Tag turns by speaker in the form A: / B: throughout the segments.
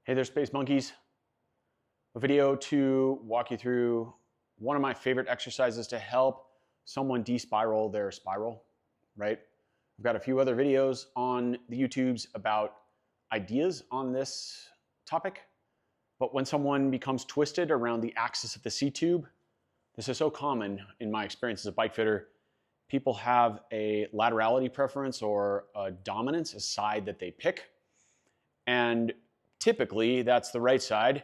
A: Hey there, Space Monkeys. A video to walk you through one of my favorite exercises to help someone de-spiral their spiral, right? I've got a few other videos on the YouTubes about ideas on this topic, but when someone becomes twisted around the axis of the C-tube, this is so common in my experience as a bike fitter. People have a laterality preference or a dominance, a side that they pick. And typically that's the right side.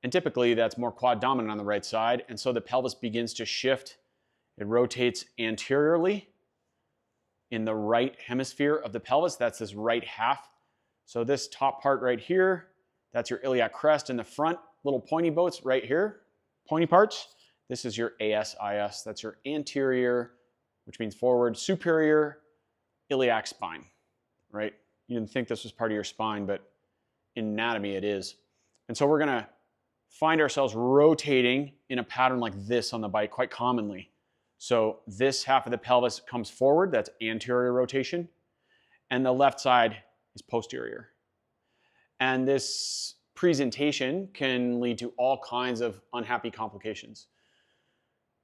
A: And typically that's more quad dominant on the right side. And so the pelvis begins to shift. It rotates anteriorly in the right hemisphere of the pelvis. That's this right half. So this top part right here, that's your iliac crest in the front, little pointy boats right here, pointy parts. This is your ASIS. That's your anterior, which means forward, superior iliac spine, right? You didn't think this was part of your spine, but in anatomy it is. And so we're gonna find ourselves rotating in a pattern like this on the bike quite commonly. So this half of the pelvis comes forward, that's anterior rotation, and the left side is posterior. And this presentation can lead to all kinds of unhappy complications.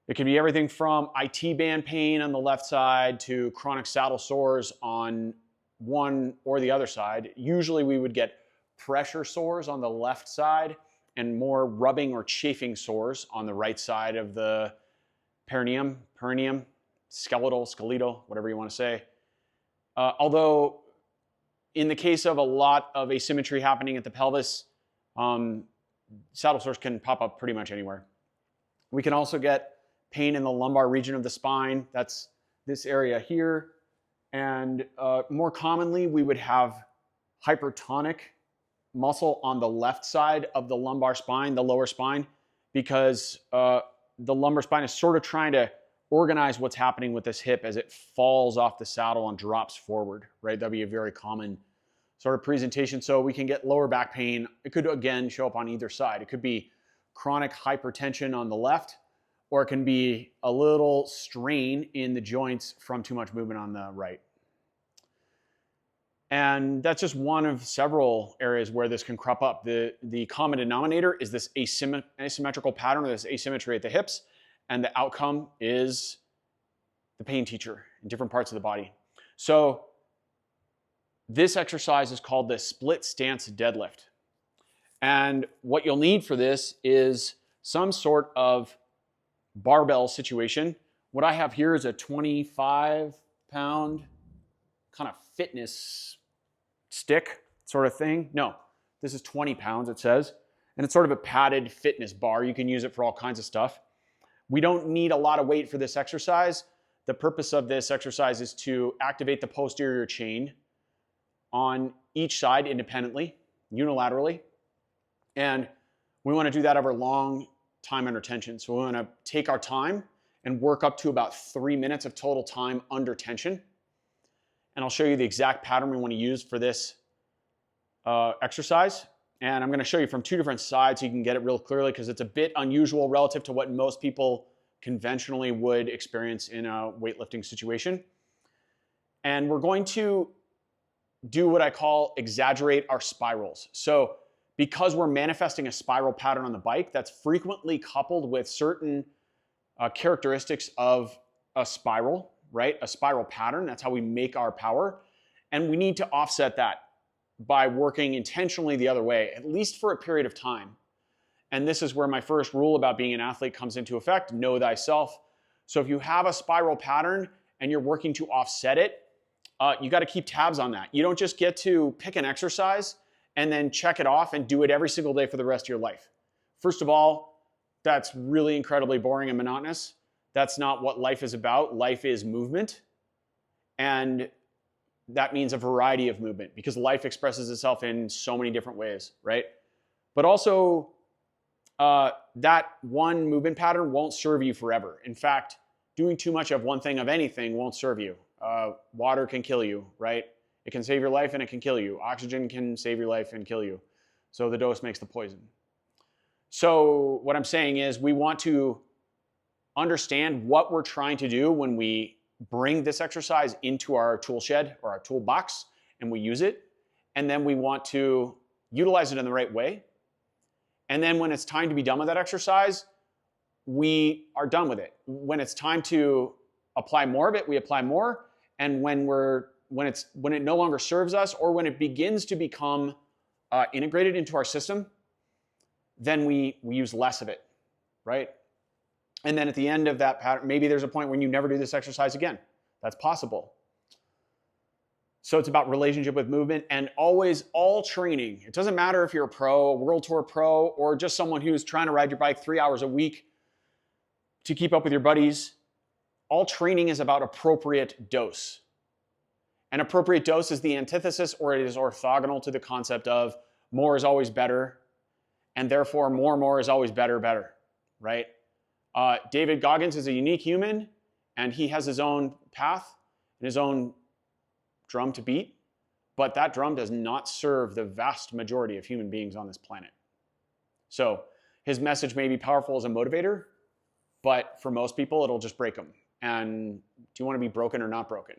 A: It can be everything from IT band pain on the left side to chronic saddle sores on one or the other side. Usually we would get pressure sores on the left side and more rubbing or chafing sores on the right side of the perineum, skeletal, whatever you want to say. Although in the case of a lot of asymmetry happening at the pelvis, saddle sores can pop up pretty much anywhere. We can also get pain in the lumbar region of the spine. That's this area here. And more commonly, we would have hypertonic muscle on the left side of the lumbar spine, the lower spine, because the lumbar spine is sort of trying to organize what's happening with this hip as it falls off the saddle and drops forward, right? That'd be a very common sort of presentation. So we can get lower back pain. It could, again, show up on either side. It could be chronic hypertension on the left, or it can be a little strain in the joints from too much movement on the right. And that's just one of several areas where this can crop up. The common denominator is this asymmetrical pattern, or this asymmetry at the hips, and the outcome is the pain teacher in different parts of the body. So this exercise is called the split stance deadlift. And what you'll need for this is some sort of barbell situation. What I have here is a 25-pound kind of fitness stick sort of thing. No, this is 20 pounds, it says. And it's sort of a padded fitness bar. You can use it for all kinds of stuff. We don't need a lot of weight for this exercise. The purpose of this exercise is to activate the posterior chain on each side independently, unilaterally. And we want to do that over long time under tension. So we want to take our time and work up to about 3 minutes of total time under tension. And I'll show you the exact pattern we want to use for this exercise. And I'm going to show you from two different sides so you can get it real clearly, because it's a bit unusual relative to what most people conventionally would experience in a weightlifting situation. And we're going to do what I call exaggerate our spirals. So because we're manifesting a spiral pattern on the bike, that's frequently coupled with certain characteristics of a spiral, right? A spiral pattern. That's how we make our power. And we need to offset that by working intentionally the other way, at least for a period of time. And this is where my first rule about being an athlete comes into effect: know thyself. So if you have a spiral pattern and you're working to offset it, you got to keep tabs on that. You don't just get to pick an exercise and then check it off and do it every single day for the rest of your life. First of all, that's really incredibly boring and monotonous. That's not what life is about. Life is movement. And that means a variety of movement, because life expresses itself in so many different ways, right? But also, that one movement pattern won't serve you forever. In fact, doing too much of one thing of anything won't serve you. Water can kill you, right? It can save your life and it can kill you. Oxygen can save your life and kill you. So the dose makes the poison. So what I'm saying is we want to understand what we're trying to do when we bring this exercise into our tool shed or our toolbox and we use it. And then we want to utilize it in the right way. And then when it's time to be done with that exercise, we are done with it. When it's time to apply more of it, we apply more. And when it no longer serves us, or when it begins to become integrated into our system, then we use less of it, right? And then at the end of that pattern, maybe there's a point when you never do this exercise again. That's possible. So it's about relationship with movement, and always all training. It doesn't matter if you're a pro, a World Tour pro, or just someone who's trying to ride your bike 3 hours a week to keep up with your buddies. All training is about appropriate dose. An appropriate dose is the antithesis, or it is orthogonal to the concept of more is always better, and therefore more is always better, right? David Goggins is a unique human, and he has his own path and his own drum to beat, but that drum does not serve the vast majority of human beings on this planet. So his message may be powerful as a motivator, but for most people, it'll just break them. And do you want to be broken or not broken?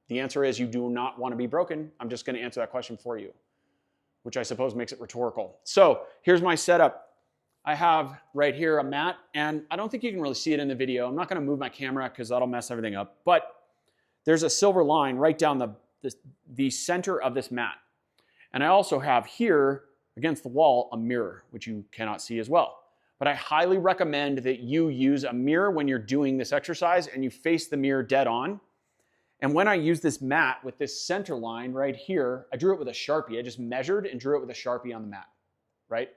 A: The answer is you do not want to be broken. I'm just going to answer that question for you, which I suppose makes it rhetorical. So here's my setup. I have right here a mat, and I don't think you can really see it in the video. I'm not going to move my camera because that'll mess everything up. But there's a silver line right down the center of this mat. And I also have here against the wall a mirror, which you cannot see as well. But I highly recommend that you use a mirror when you're doing this exercise, and you face the mirror dead on. And when I use this mat with this center line right here, I drew it with a Sharpie. I just measured and drew it with a Sharpie on the mat, right?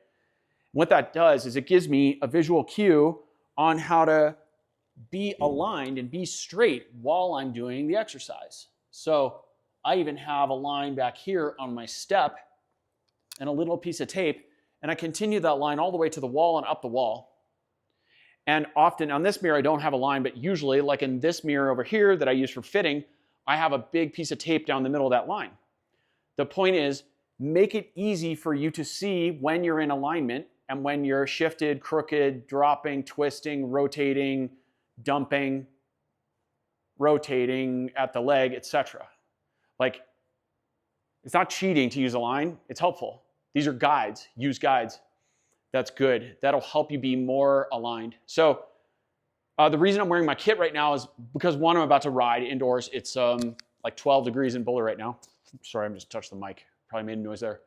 A: What that does is it gives me a visual cue on how to be aligned and be straight while I'm doing the exercise. So I even have a line back here on my step and a little piece of tape, and I continue that line all the way to the wall and up the wall. And often on this mirror, I don't have a line, but usually, like in this mirror over here that I use for fitting, I have a big piece of tape down the middle of that line. The point is, make it easy for you to see when you're in alignment and when you're shifted, crooked, dropping, twisting, rotating, dumping, rotating at the leg, etc. Like, it's not cheating to use a line. It's helpful. These are guides. Use guides. That's good. That'll help you be more aligned. So the reason I'm wearing my kit right now is because, one, I'm about to ride indoors. It's like 12 degrees in Boulder right now. Sorry, I just touched the mic. Probably made a noise there.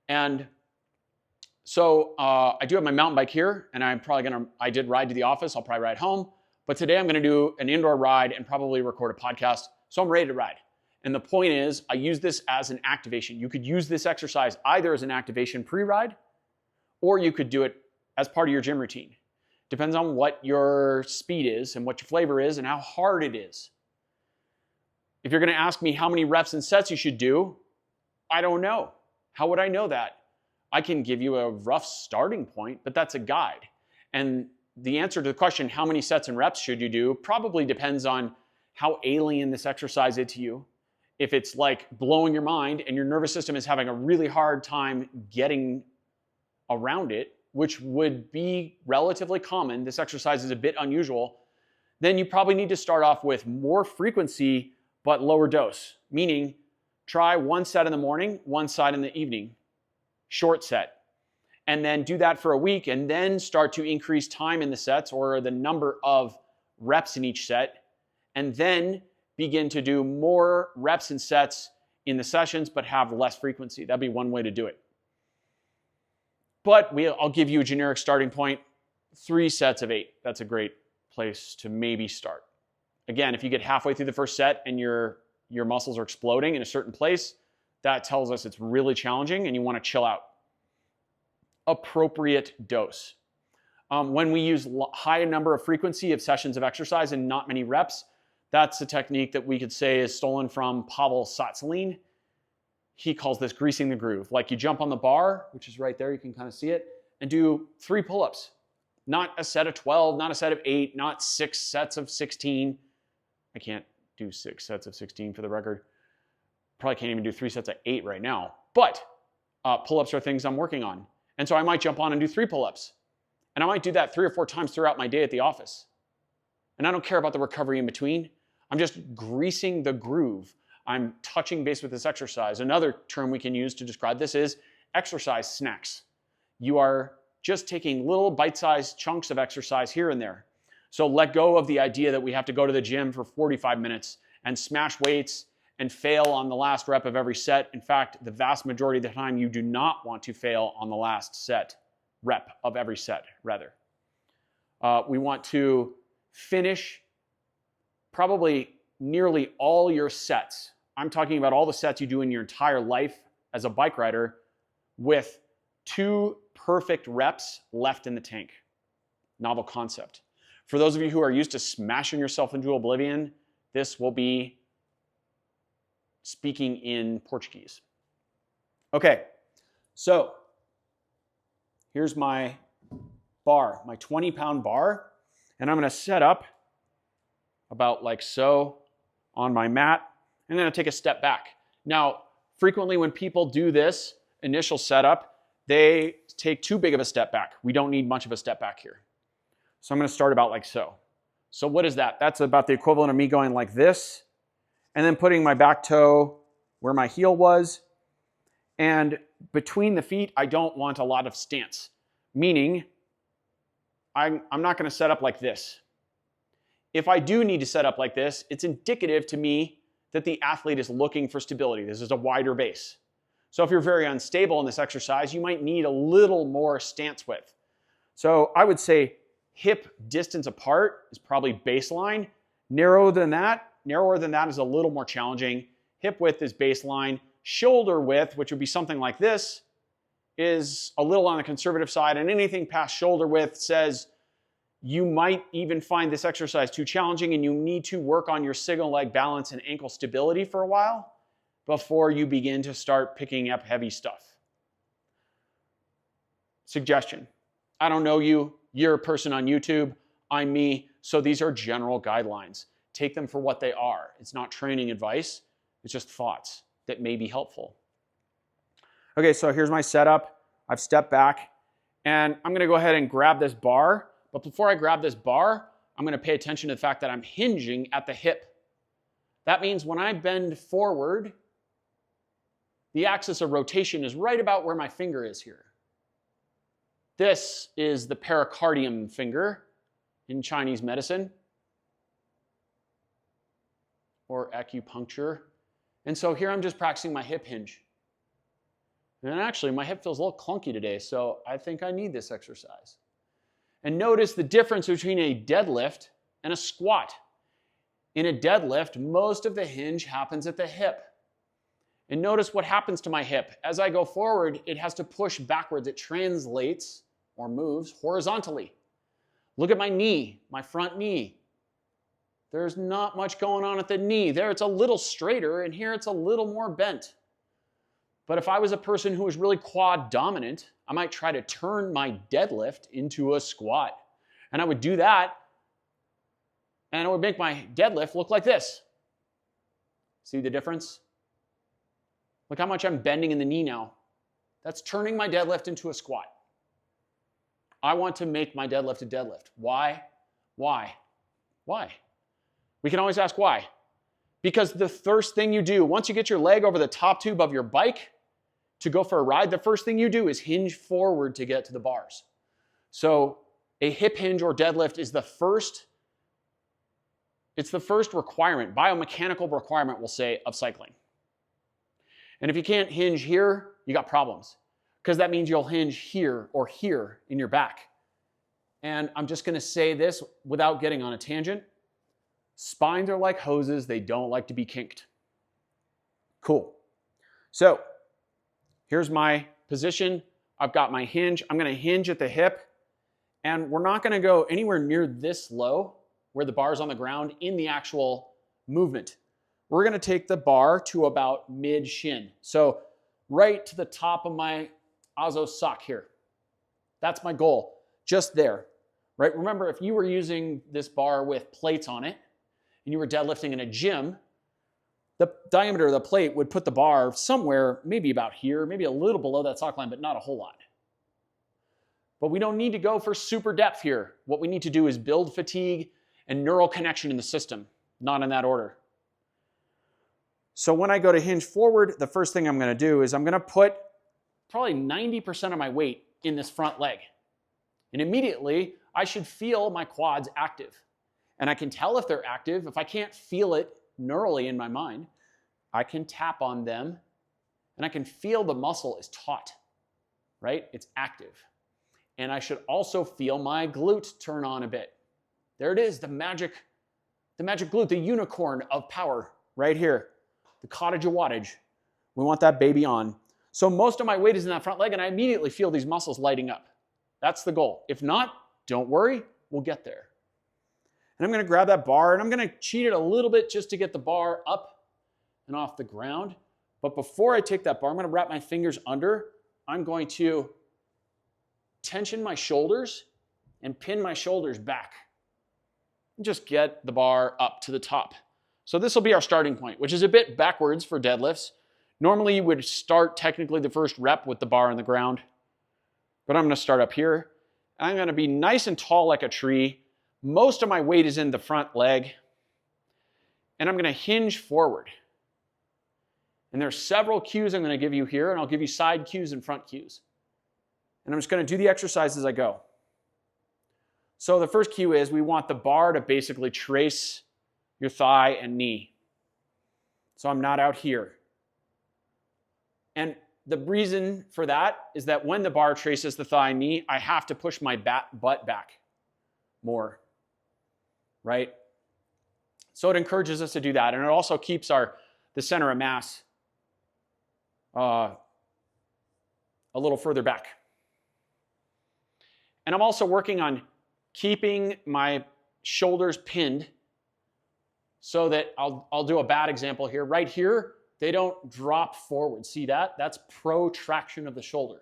A: And so I do have my mountain bike here, and I did ride to the office. I'll probably ride home. But today I'm going to do an indoor ride and probably record a podcast. So I'm ready to ride. And the point is, I use this as an activation. You could use this exercise either as an activation pre-ride, or you could do it as part of your gym routine. Depends on what your speed is and what your flavor is and how hard it is. If you're going to ask me how many reps and sets you should do, I don't know. How would I know that? I can give you a rough starting point, but that's a guide. And the answer to the question, how many sets and reps should you do, probably depends on how alien this exercise is to you. If it's like blowing your mind and your nervous system is having a really hard time getting around it, which would be relatively common, this exercise is a bit unusual, then you probably need to start off with more frequency but lower dose, meaning try one set in the morning, one set in the evening, short set, and then do that for a week, and then start to increase time in the sets or the number of reps in each set, and then begin to do more reps and sets in the sessions but have less frequency. That'd be one way to do it. But I'll give you a generic starting point, 3 sets of 8. That's a great place to maybe start. Again, if you get halfway through the first set and your muscles are exploding in a certain place, that tells us it's really challenging and you want to chill out. Appropriate dose. When we use high number of frequency of sessions of exercise and not many reps, that's a technique that we could say is stolen from Pavel Tsatsouline. He calls this greasing the groove. Like, you jump on the bar, which is right there, you can kind of see it, and do 3 pull-ups. Not a set of 12, not a set of 8, not 6 sets of 16. I can't do 6 sets of 16 for the record. Probably can't even do 3 sets of 8 right now. But pull-ups are things I'm working on. And so I might jump on and do 3 pull-ups. And I might do that 3 or 4 times throughout my day at the office. And I don't care about the recovery in between. I'm just greasing the groove. I'm touching base with this exercise. Another term we can use to describe this is exercise snacks. You are just taking little bite-sized chunks of exercise here and there. So let go of the idea that we have to go to the gym for 45 minutes and smash weights and fail on the last rep of every set. In fact, the vast majority of the time, you do not want to fail on the last rep of every set, rather. We want to finish probably nearly all your sets. I'm talking about all the sets you do in your entire life as a bike rider with 2 perfect reps left in the tank. Novel concept. For those of you who are used to smashing yourself into oblivion, this will be speaking in Portuguese. Okay, so here's my bar, my 20-pound bar, and I'm going to set up about like so on my mat. I'm going to take a step back. Now, frequently when people do this initial setup, they take too big of a step back. We don't need much of a step back here. So I'm going to start about like so. So what is that? That's about the equivalent of me going like this, and then putting my back toe where my heel was. And between the feet, I don't want a lot of stance, meaning I'm not going to set up like this. If I do need to set up like this, it's indicative to me that the athlete is looking for stability. This is a wider base. So if you're very unstable in this exercise, you might need a little more stance width. So I would say hip distance apart is probably baseline. Narrower than that is a little more challenging. Hip width is baseline. Shoulder width, which would be something like this, is a little on the conservative side, and anything past shoulder width says you might even find this exercise too challenging and you need to work on your signal leg balance and ankle stability for a while before you begin to start picking up heavy stuff. Suggestion. I don't know you. You're a person on YouTube. I'm me. So these are general guidelines. Take them for what they are. It's not training advice. It's just thoughts that may be helpful. Okay, so here's my setup. I've stepped back, and I'm going to go ahead and grab this bar. But before I grab this bar, I'm going to pay attention to the fact that I'm hinging at the hip. That means when I bend forward, the axis of rotation is right about where my finger is here. This is the pericardium finger in Chinese medicine or acupuncture. And so here I'm just practicing my hip hinge. And actually, my hip feels a little clunky today, so I think I need this exercise. And notice the difference between a deadlift and a squat. In a deadlift, most of the hinge happens at the hip. And notice what happens to my hip. As I go forward, it has to push backwards. It translates or moves horizontally. Look at my knee, my front knee. There's not much going on at the knee. There it's a little straighter, and here it's a little more bent. But if I was a person who was really quad dominant, I might try to turn my deadlift into a squat. And I would do that, and it would make my deadlift look like this. See the difference? Look how much I'm bending in the knee now. That's turning my deadlift into a squat. I want to make my deadlift a deadlift. Why? Why? Why? We can always ask why. Because the first thing you do, once you get your leg over the top tube of your bike to go for a ride, the first thing you do is hinge forward to get to the bars. So a hip hinge or deadlift is the first requirement, biomechanical requirement, we'll say, of cycling. And if you can't hinge here, you got problems. Because that means you'll hinge here or here in your back. And I'm just going to say this without getting on a tangent. Spines are like hoses. They don't like to be kinked. Cool. So here's my position. I've got my hinge. I'm going to hinge at the hip. And we're not going to go anywhere near this low where the bar's on the ground in the actual movement. We're going to take the bar to about mid-shin. So right to the top of my Azo sock here. That's my goal, just there, right? Remember, if you were using this bar with plates on it and you were deadlifting in a gym, the diameter of the plate would put the bar somewhere, maybe about here, maybe a little below that sock line, but not a whole lot. But we don't need to go for super depth here. What we need to do is build fatigue and neural connection in the system, not in that order. So when I go to hinge forward, the first thing I'm going to do is I'm going to put probably 90% of my weight in this front leg. And immediately, I should feel my quads active. And I can tell if they're active. If I can't feel it neurally in my mind, I can tap on them and I can feel the muscle is taut, right? It's active. And I should also feel my glute turn on a bit. There it is, the magic glute, the unicorn of power right here. The cottage of wattage. We want that baby on. So most of my weight is in that front leg and I immediately feel these muscles lighting up. That's the goal. If not, don't worry, we'll get there. And I'm going to grab that bar and I'm going to cheat it a little bit just to get the bar up and off the ground. But before I take that bar, I'm going to wrap my fingers under. I'm going to tension my shoulders and pin my shoulders back. And just get the bar up to the top. So this will be our starting point, which is a bit backwards for deadlifts. Normally you would start technically the first rep with the bar on the ground. But I'm going to start up here. I'm going to be nice and tall like a tree. Most of my weight is in the front leg. And I'm going to hinge forward. And there's several cues I'm going to give you here, and I'll give you side cues and front cues. And I'm just going to do the exercise as I go. So the first cue is we want the bar to basically trace your thigh and knee. So I'm not out here. And the reason for that is that when the bar traces the thigh and knee, I have to push my butt back more, right? So it encourages us to do that. And it also keeps the center of mass a little further back. And I'm also working on keeping my shoulders pinned so that I'll do a bad example here. Right here, they don't drop forward. See that? That's protraction of the shoulder.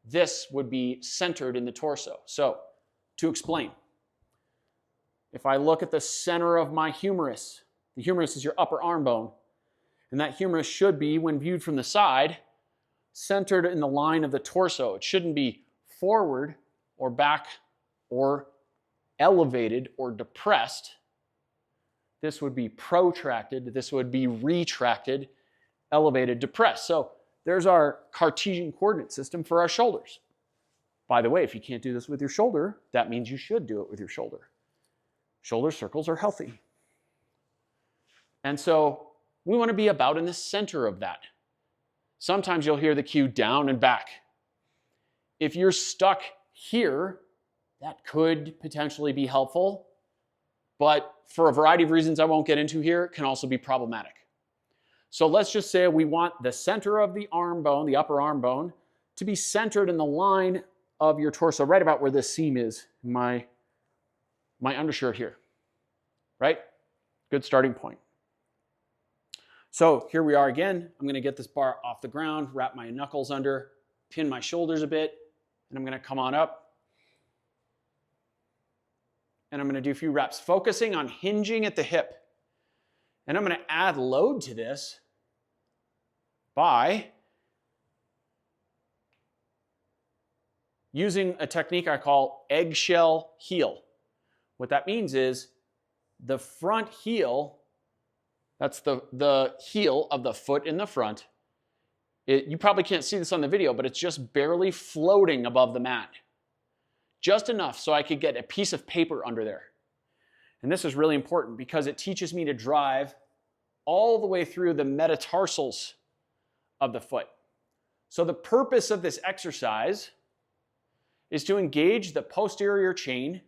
A: This would be centered in the torso. So to explain, if I look at the center of my humerus, the humerus is your upper arm bone, and that humerus should be, when viewed from the side, centered in the line of the torso. It shouldn't be forward or back or elevated or depressed. This would be protracted. This would be retracted, elevated, depressed. So there's our Cartesian coordinate system for our shoulders. By the way, if you can't do this with your shoulder, that means you should do it with your shoulder. Shoulder circles are healthy. And so we want to be about in the center of that. Sometimes you'll hear the cue down and back. If you're stuck here, that could potentially be helpful, but for a variety of reasons I won't get into here, it can also be problematic. So let's just say we want the center of the arm bone, the upper arm bone, to be centered in the line of your torso, right about where this seam is, my undershirt here, right? Good starting point. So here we are again. I'm going to get this bar off the ground, wrap my knuckles under, pin my shoulders a bit, and I'm going to come on up. And I'm going to do a few reps, focusing on hinging at the hip. And I'm going to add load to this by using a technique I call eggshell heel. What that means is the front heel, that's the heel of the foot in the front. You probably can't see this on the video, but it's just barely floating above the mat. Just enough so I could get a piece of paper under there. And this is really important because it teaches me to drive all the way through the metatarsals of the foot. So the purpose of this exercise is to engage the posterior chain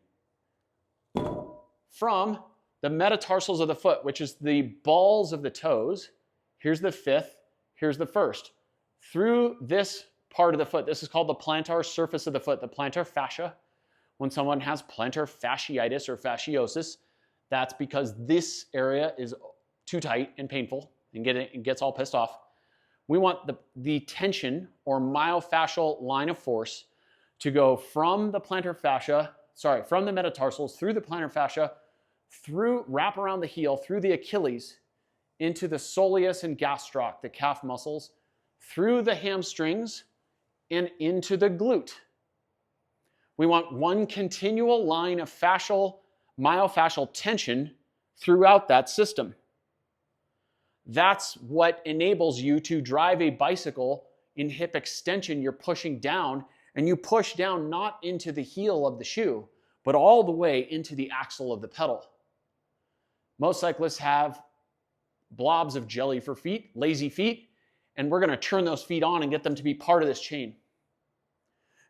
A: from the metatarsals of the foot, which is the balls of the toes. Here's the fifth, here's the first. Through this part of the foot, this is called the plantar surface of the foot, the plantar fascia. When someone has plantar fasciitis or fasciosis, that's because this area is too tight and painful and gets all pissed off. We want the tension or myofascial line of force to go from the plantar fascia, from the metatarsals through the plantar fascia, wrap around the heel, through the Achilles, into the soleus and gastroc, the calf muscles, through the hamstrings, and into the glute. We want one continual line of myofascial tension throughout that system. That's what enables you to drive a bicycle in hip extension, you're pushing down, and you push down not into the heel of the shoe, but all the way into the axle of the pedal. Most cyclists have blobs of jelly for feet, lazy feet, and we're going to turn those feet on and get them to be part of this chain.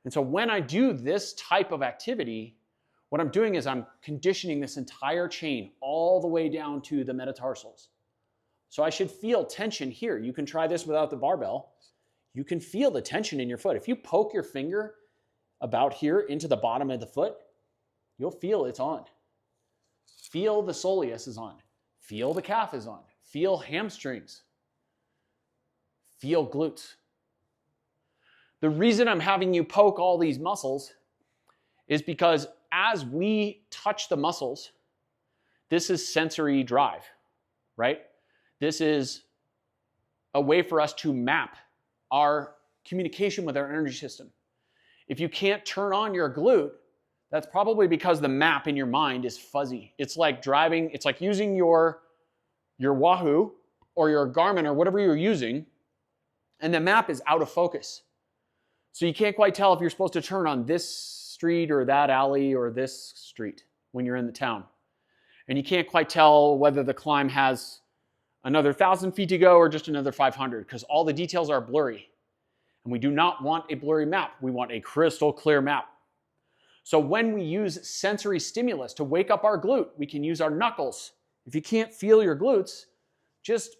A: And so when I do this type of activity, what I'm doing is I'm conditioning this entire chain all the way down to the metatarsals. So I should feel tension here. You can try this without the barbell. You can feel the tension in your foot. If you poke your finger about here into the bottom of the foot, you'll feel it's on. Feel the soleus is on. Feel the calf is on. Feel hamstrings. Feel glutes. The reason I'm having you poke all these muscles is because as we touch the muscles, this is sensory drive, right? This is a way for us to map our communication with our energy system. If you can't turn on your glute, that's probably because the map in your mind is fuzzy. It's like driving, it's like using your Wahoo or your Garmin or whatever you're using, and the map is out of focus. So you can't quite tell if you're supposed to turn on this street or that alley or this street when you're in the town. And you can't quite tell whether the climb has another 1,000 feet to go or just another 500 because all the details are blurry. And we do not want a blurry map. We want a crystal clear map. So when we use sensory stimulus to wake up our glute, we can use our knuckles. If you can't feel your glutes, just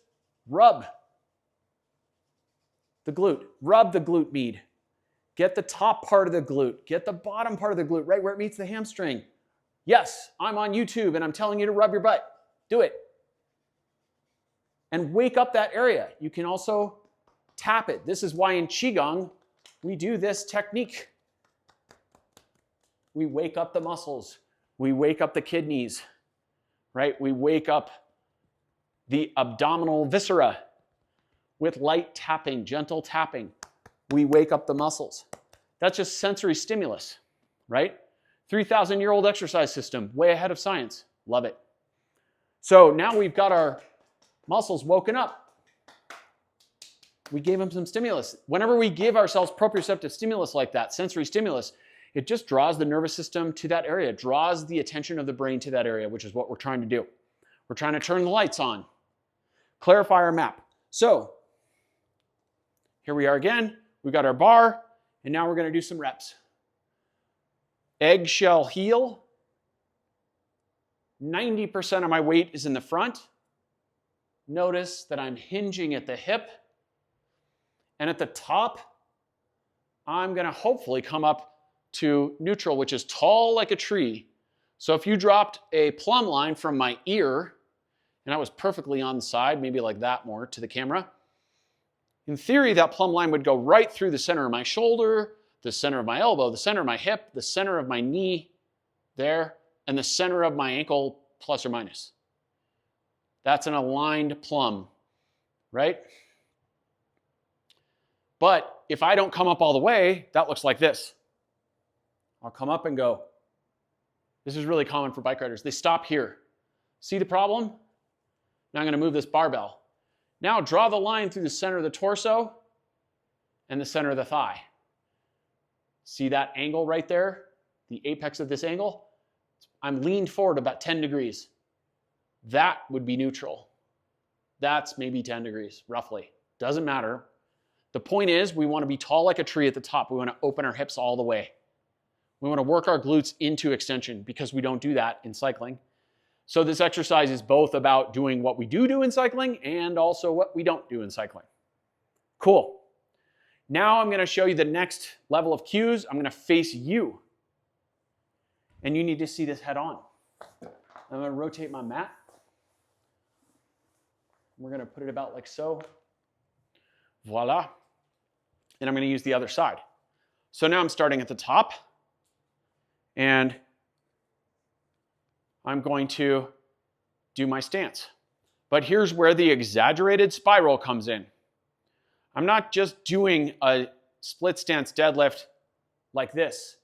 A: rub the glute. Rub the glute med. Get the top part of the glute. Get the bottom part of the glute, right where it meets the hamstring. Yes, I'm on YouTube and I'm telling you to rub your butt. Do it. And wake up that area. You can also tap it. This is why in Qigong, we do this technique. We wake up the muscles. We wake up the kidneys, right? We wake up the abdominal viscera with light tapping, gentle tapping. We wake up the muscles. That's just sensory stimulus, right? 3,000-year-old exercise system, way ahead of science. Love it. So now we've got our muscles woken up. We gave them some stimulus. Whenever we give ourselves proprioceptive stimulus like that, sensory stimulus, it just draws the nervous system to that area, draws the attention of the brain to that area, which is what we're trying to do. We're trying to turn the lights on, clarify our map. So here we are again. We've got our bar, and now we're going to do some reps. Eggshell heel. 90% of my weight is in the front. Notice that I'm hinging at the hip. And at the top, I'm going to hopefully come up to neutral, which is tall like a tree. So if you dropped a plumb line from my ear, and I was perfectly on the side, maybe like that more to the camera, in theory, that plumb line would go right through the center of my shoulder, the center of my elbow, the center of my hip, the center of my knee there, and the center of my ankle, plus or minus. That's an aligned plumb, right? But if I don't come up all the way, that looks like this. I'll come up and go. This is really common for bike riders. They stop here. See the problem? Now I'm going to move this barbell. Now draw the line through the center of the torso and the center of the thigh. See that angle right there? The apex of this angle? I'm leaned forward about 10 degrees. That would be neutral. That's maybe 10 degrees, roughly. Doesn't matter. The point is, we want to be tall like a tree at the top. We want to open our hips all the way. We want to work our glutes into extension because we don't do that in cycling. So this exercise is both about doing what we do in cycling and also what we don't do in cycling. Cool. Now I'm going to show you the next level of cues. I'm going to face you. And you need to see this head on. I'm going to rotate my mat. We're going to put it about like so. Voila. And I'm going to use the other side. So now I'm starting at the top. And I'm going to do my stance. But here's where the exaggerated spiral comes in. I'm not just doing a split stance deadlift like this.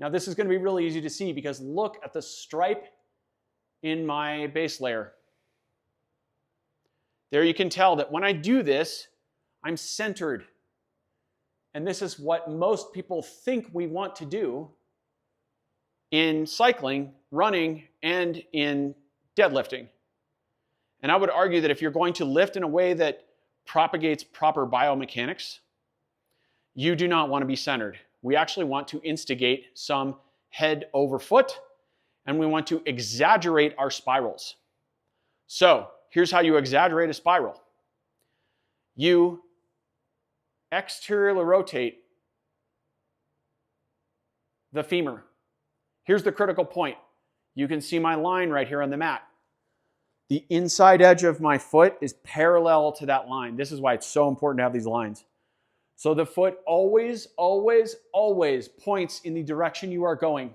A: Now this is going to be really easy to see because look at the stripe in my base layer. There you can tell that when I do this, I'm centered. and this is what most people think we want to do in cycling, running, and in deadlifting. And I would argue that if you're going to lift in a way that propagates proper biomechanics, you do not want to be centered. We actually want to instigate some head over foot, and we want to exaggerate our spirals. So here's how you exaggerate a spiral. You exteriorly rotate the femur. Here's the critical point. You can see my line right here on the mat. The inside edge of my foot is parallel to that line. This is why it's so important to have these lines. So the foot always, always, always points in the direction you are going.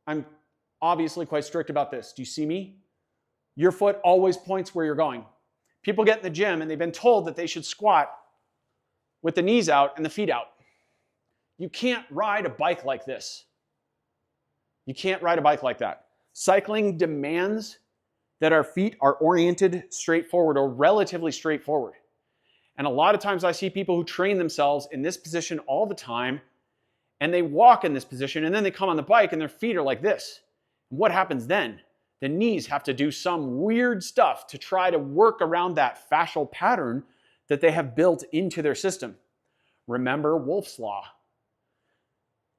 A: I'm obviously quite strict about this. Do you see me? Your foot always points where you're going. People get in the gym and they've been told that they should squat with the knees out and the feet out. You can't ride a bike like this. You can't ride a bike like that. Cycling demands that our feet are oriented straight forward or relatively straightforward. And a lot of times I see people who train themselves in this position all the time, and they walk in this position, and then they come on the bike and their feet are like this. What happens then? The knees have to do some weird stuff to try to work around that fascial pattern that they have built into their system. Remember Wolff's Law.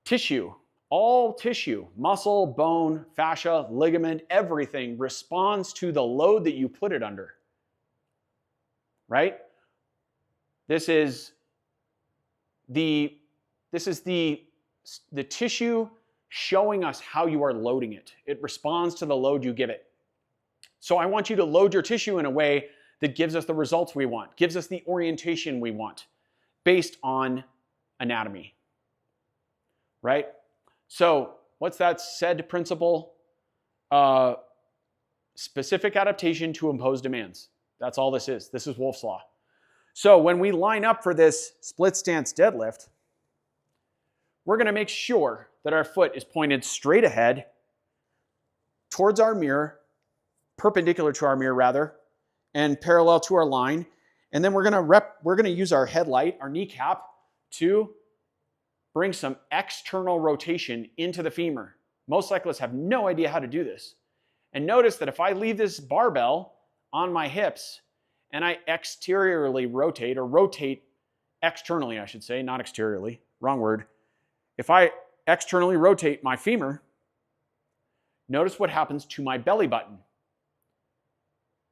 A: Tissue, all tissue, muscle, bone, fascia, ligament, everything responds to the load that you put it under. Right? This is the tissue showing us how you are loading it. It responds to the load you give it. So I want you to load your tissue in a way that gives us the results we want, gives us the orientation we want, based on anatomy. Right? So what's that said principle? Specific adaptation to impose demands. That's all this is. This is Wolff's Law. So when we line up for this split stance deadlift, we're going to make sure that our foot is pointed straight ahead towards our mirror, perpendicular to our mirror rather, and parallel to our line. And then we're going to use our headlight, our kneecap, to bring some external rotation into the femur. Most cyclists have no idea how to do this. And notice that if I leave this barbell on my hips and I exteriorly rotate, or rotate externally, I should say, not exteriorly, wrong word. If I externally rotate my femur, notice what happens to my belly button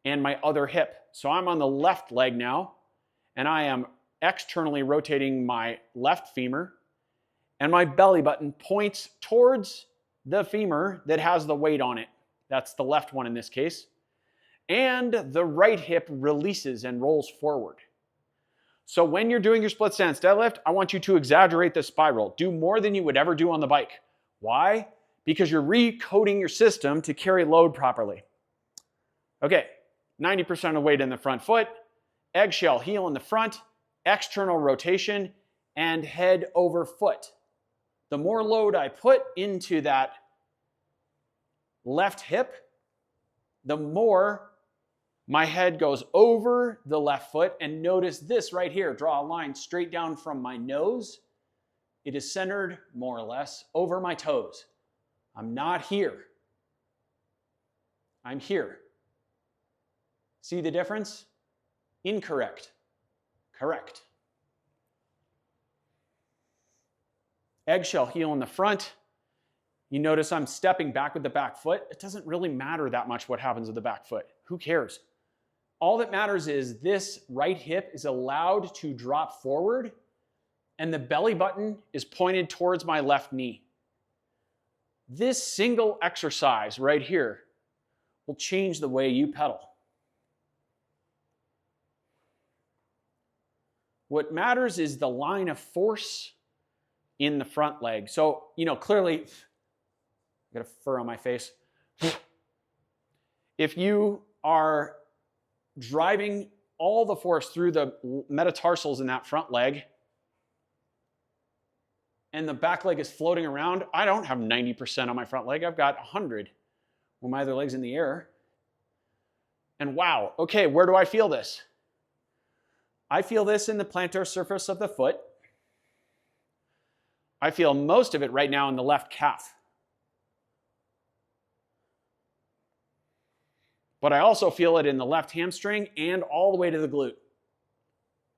A: and my other hip. So I'm on the left leg now, and I am externally rotating my left femur, and my belly button points towards the femur that has the weight on it. That's the left one in this case. And the right hip releases and rolls forward. So when you're doing your split stance deadlift, I want you to exaggerate the spiral. Do more than you would ever do on the bike. Why? Because you're recoding your system to carry load properly. Okay, 90% of weight in the front foot, eggshell heel in the front, external rotation, and head over foot. The more load I put into that left hip, the more my head goes over the left foot. And notice this right here. Draw a line straight down from my nose. It is centered more or less over my toes. I'm not here. I'm here. See the difference? Incorrect. Correct. Eggshell heel in the front. You notice I'm stepping back with the back foot. It doesn't really matter that much what happens with the back foot. Who cares? All that matters is this right hip is allowed to drop forward and the belly button is pointed towards my left knee. This single exercise right here will change the way you pedal. What matters is the line of force in the front leg. So, clearly, I got a fur on my face. If you are driving all the force through the metatarsals in that front leg, and the back leg is floating around, I don't have 90% on my front leg. I've got 100 when my other leg's in the air. And wow, okay, where do I feel this? I feel this in the plantar surface of the foot. I feel most of it right now in the left calf. But I also feel it in the left hamstring and all the way to the glute.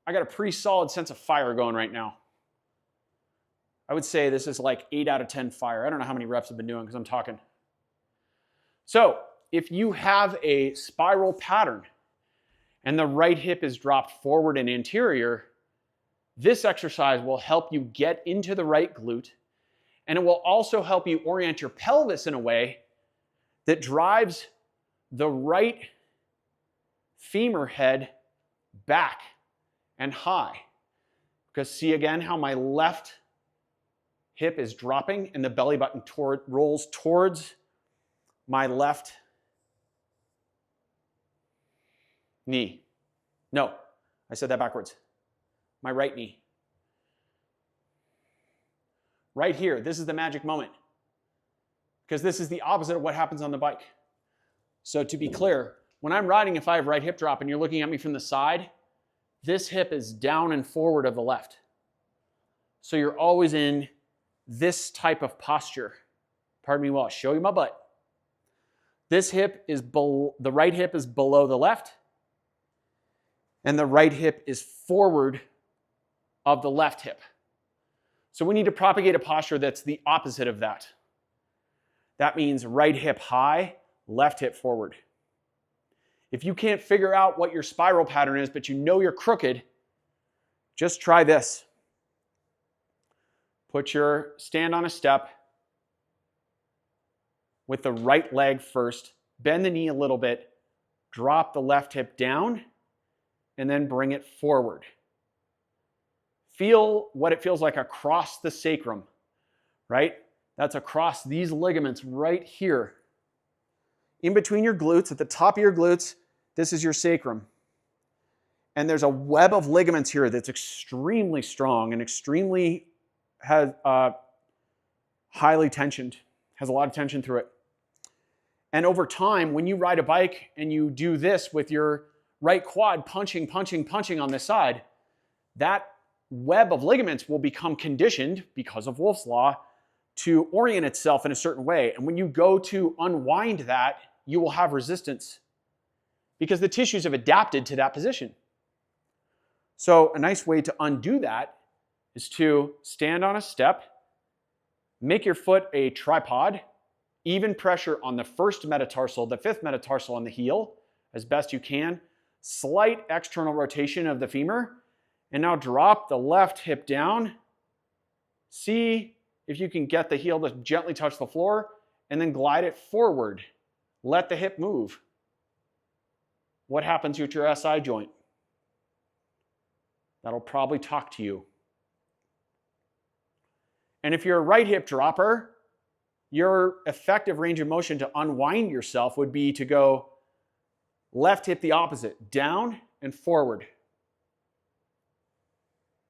A: I got a pretty solid sense of fire going right now. I would say this is like 8 out of 10 fire. I don't know how many reps I've been doing because I'm talking. So if you have a spiral pattern and the right hip is dropped forward and anterior, this exercise will help you get into the right glute, and it will also help you orient your pelvis in a way that drives the right femur head back and high. Because see again how my left hip is dropping and the belly button rolls towards my left knee. No, I said that backwards. My right knee. Right here, this is the magic moment. Because this is the opposite of what happens on the bike. So to be clear, when I'm riding, if I have right hip drop and you're looking at me from the side, this hip is down and forward of the left. So you're always in this type of posture. Pardon me while I show you my butt. This hip is the right hip is below the left, and the right hip is forward of the left hip. So we need to propagate a posture that's the opposite of that. That means right hip high, left hip forward. If you can't figure out what your spiral pattern is, but you know you're crooked, just try this. Stand on a step with the right leg first, bend the knee a little bit, drop the left hip down, and then bring it forward. Feel what it feels like across the sacrum, right? That's across these ligaments right here. In between your glutes, at the top of your glutes, this is your sacrum. And there's a web of ligaments here that's extremely strong and extremely highly tensioned, has a lot of tension through it. And over time, when you ride a bike and you do this with your right quad punching on this side, that web of ligaments will become conditioned, because of Wolff's Law, to orient itself in a certain way. And when you go to unwind that, you will have resistance because the tissues have adapted to that position. So a nice way to undo that is to stand on a step, make your foot a tripod, even pressure on the first metatarsal, the fifth metatarsal on the heel as best you can, slight external rotation of the femur, and now drop the left hip down. See if you can get the heel to gently touch the floor, and then glide it forward. Let the hip move. What happens with your SI joint? That'll probably talk to you. And if you're a right hip dropper, your effective range of motion to unwind yourself would be to go left hip the opposite, down and forward.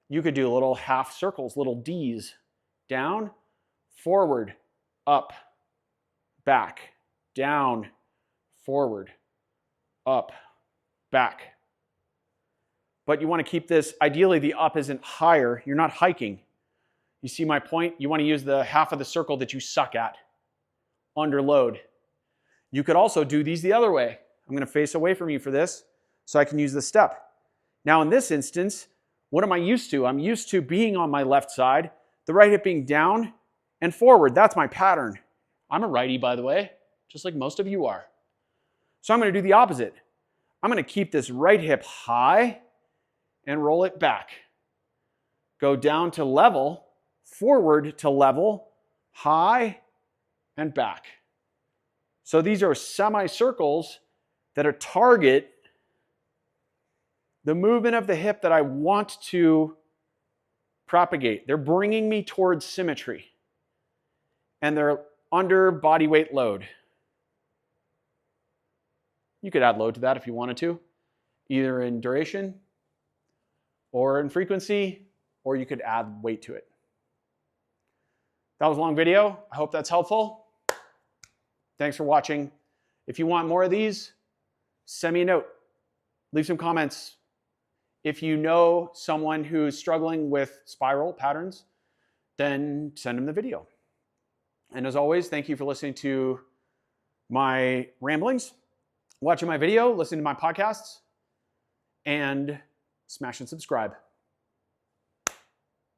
A: You could do little half circles, little Ds. Down, forward, up, back, down, forward, up, back. But you want to keep this, ideally the up isn't higher, you're not hiking. You see my point? You want to use the half of the circle that you suck at, under load. You could also do these the other way. I'm going to face away from you for this so I can use the step. Now in this instance, what am I used to? I'm used to being on my left side, the right hip being down and forward. That's my pattern. I'm a righty, by the way, just like most of you are. So I'm going to do the opposite. I'm going to keep this right hip high and roll it back. Go down to level, forward to level, high, and back. So these are semicircles that are target the movement of the hip that I want to propagate. They're bringing me towards symmetry, and they're under body weight load. You could add load to that if you wanted to, either in duration or in frequency, or you could add weight to it. That was a long video. I hope that's helpful. Thanks for watching. If you want more of these, send me a note. Leave some comments. If you know someone who's struggling with spiral patterns, then send them the video. And as always, thank you for listening to my ramblings, watching my video, listening to my podcasts, and smash and subscribe.